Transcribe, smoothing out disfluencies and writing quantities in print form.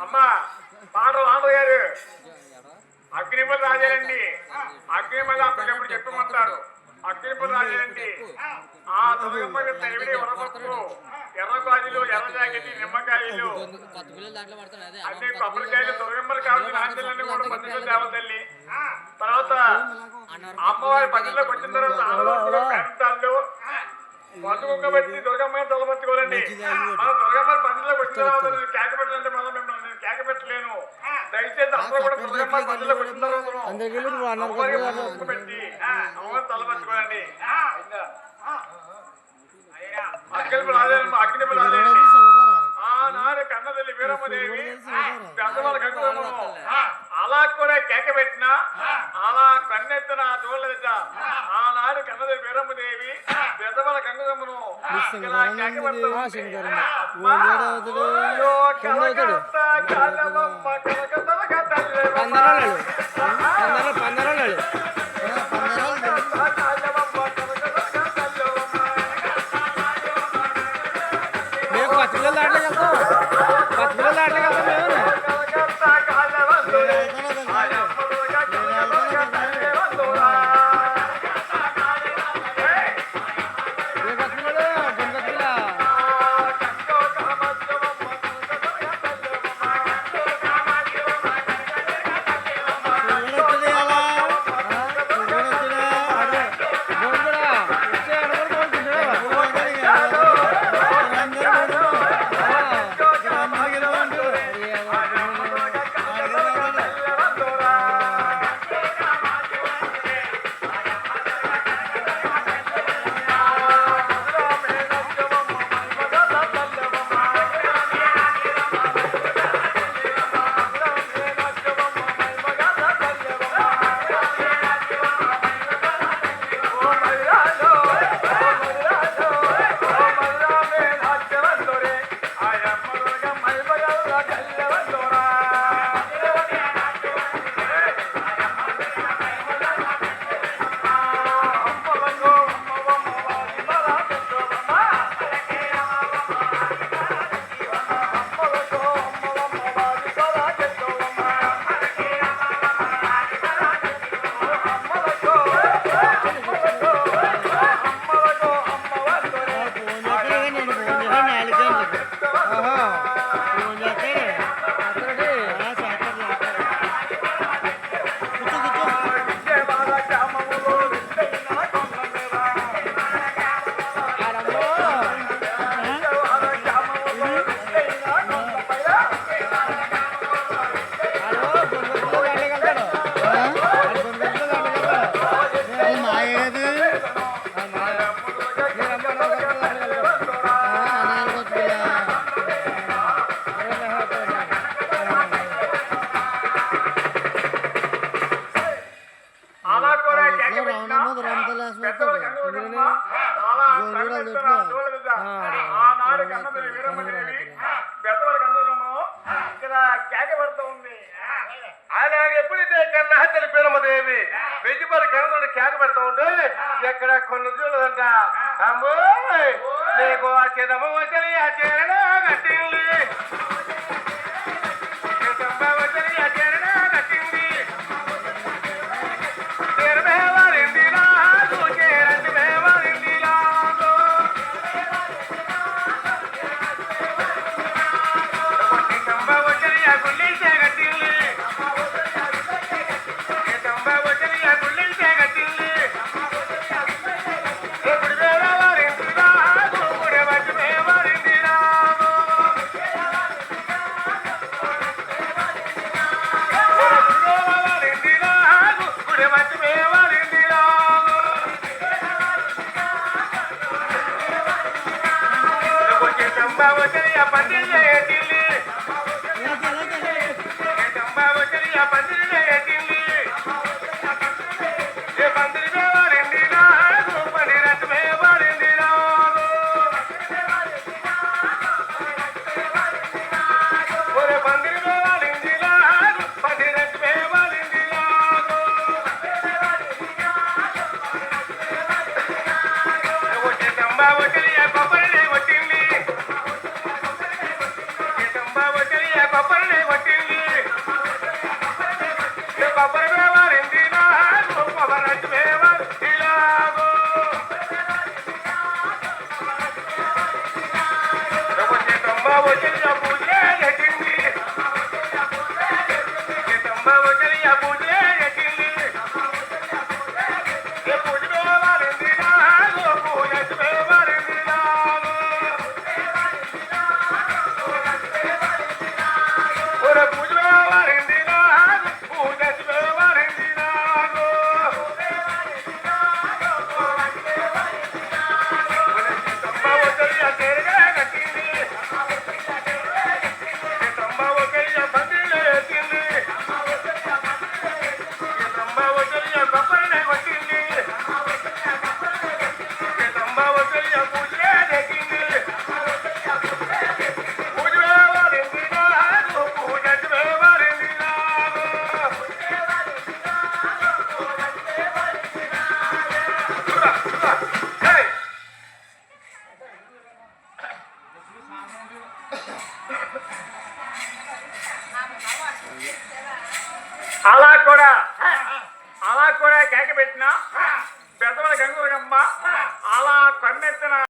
అమ్మా పాట రామగారు అగ్నిపతి రాజారండి. అగ్నిపతి అప్పటికప్పుడు చెప్పమంటారు. అగ్నిపతి రాజారండి. ఆ దుర్గమ్మకి తైవిడి వరపప్పు, ఎర్ర గాజులు, ఎర్ర జాకెట్, నిమ్మకాయలు, అన్ని కొబ్బరికాయలు, దుర్గమ్మలు కావాల్సిన ఆంజలన్నీ కూడా పందిలో తేవతల్లి. తర్వాత అమ్మవారి పందిలోకి వచ్చిన తర్వాత ఆడవాళ్ళు ప్రాంతాల్లో పసుపు పెట్టి దుర్గమ్మ తలబెట్టుకోవాలండి. మన దుర్గమ్మని పందిలోకి వచ్చిన తర్వాత నేను కేక పెట్టాలంటే మళ్ళీ మిమ్మల్ని నేను కేక పెట్టలేను. దయచేసి అందరూ కూడా దుర్గమ్మ పందిలోకి వచ్చిన తర్వాత పెట్టి అమ్మవారిని తలబెట్టుకోవాలండి. అగ్నిపతి రాజారమ్మ, అగ్నిపతి రాజారండి. ఆనాడు కన్నతల్లి వీరమ్మదేవి పెద్దవాళ్ళ కనుగొను అలా కూడా కేక పెట్టినా అలా కన్నెత్తిన చూడలేదట. ఆనాడు కన్నతల్లి వీరమ్మదేవి పెద్దవాళ్ళ కనుగొను ఇలా కేక పెడతారు. ఆనాడు కన్నతల్లి వీరమ్మదేవి పెద్దవాళ్ళ కన్నురము ఇలా కేక పడుతూ ఉంది. అలాగే ఎప్పుడైతే కన్నతల్లి వీరమ్మదేవి వెజిపడి కన్నతల్లి కేక పెడతా ఉంటే ఎక్కడ కొన్ని చూడదంట. అమ్మో నీకు ఆ చిరము వచ్చి ఆ చీరణ కట్టింది, వచ్చి ఆ చీరణ కట్టింది, చీరమే వారింది రాదు, చీరంటే వారింది రాదు, వచ్చి ఆ గుళ్ళి కట్టింది, వచ్చి ఆ గుళ్ళి కట్టింది, ఇప్పుడు వేరే వారింది రాదు, కూడా వచ్చి వారింది రాదు, వారింది రాదు, కూడా వచ్చి వారింది రాదు, వచ్చే తంబ వచ్చి ఆ పందిరి ఎట్టిల్లి, తంబ వచ్చి ఆ పందిరి ఎట్టిల్లి, ఏ పందిరి వారింది రాదు, పని రథమే వారింది రాదు, ఒరే పందిరి వారింది రాదు, పని రథమే వారింది రాదు, వచ్చే తంబ వచ్చి ఆ కొబ్బరి వచ్చింది, తంబ వచ్చి ఆ కొబ్బరి అలా కూడా కేక పెట్టిన పెద్దల గంగులగమ్మ అలా కన్నెత్తిన